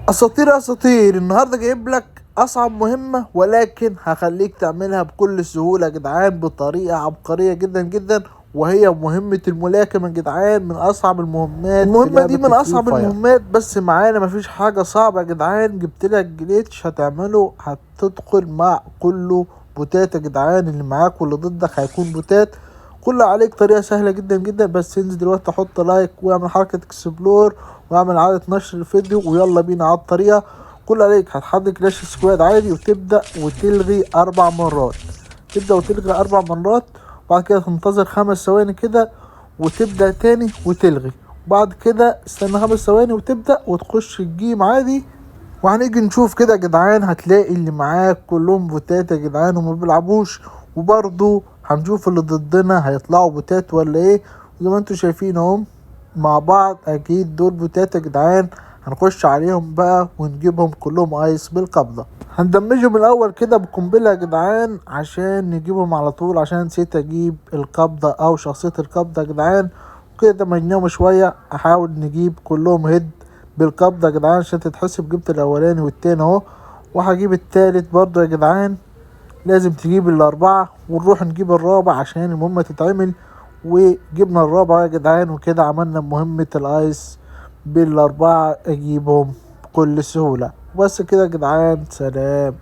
اساطير اساطير، النهارده جايب لك اصعب مهمة ولكن هخليك تعملها بكل سهولة يا جدعان بطريقة عبقرية جدا جدا. وهي مهمة الملاكم يا جدعان، من اصعب المهمات في المهمة دي لعبة من الفري أصعب فاير. المهمات. بس معانا مفيش حاجة صعبة يا جدعان، جبت لك جليتش هتعمله، هتدخل مع كله بوتات يا جدعان، اللي معاك واللي ضدك هيكون بوتات. كل عليك طريقة سهلة جدا جدا، بس انزل دلوقتي حط لايك واعمل حركة اكسبلور واعمل عادة نشر الفيديو، ويلا بينا على الطريقة. كل عليك هتحدد كلاش سكواد عادي وتبدأ وتلغي 4 مرات. تبدأ وتلغي 4 مرات، وبعد كده تنتظر 5 ثواني كده وتبدأ تاني وتلغي. وبعد كده استنى 5 ثواني وتبدأ وتخش الجيم عادي. وهنيجي نشوف كده يا جدعان، هتلاقي اللي معاك كلهم بوتات يا جدعان وما بيلعبوش، وبرضه هنشوف اللي ضدنا هيطلعوا بوتات ولا ايه. زي ما انتوا شايفين اهم مع بعض، اكيد دول بوتات يا جدعان. هنخش عليهم بقى ونجيبهم كلهم ايس بالقبضة. هندمجهم الاول كده بقنبلة يا جدعان عشان نجيبهم على طول، عشان نسيت اجيب القبضة او شخصية القبضة يا جدعان. وكده دمجناهم شوية، احاول نجيب كلهم هيد بالقبضة يا جدعان عشان تتحسب. جبت الاولاني والتاني اهو، وهجيب التالت برضه يا جدعان. لازم تجيب الاربعة ونروح نجيب الرابع عشان المهمة تتعمل. وجبنا الرابع يا جدعان، وكده عملنا مهمة الايس بالاربعة، اجيبهم بكل سهولة. بس كده يا جدعان، سلام.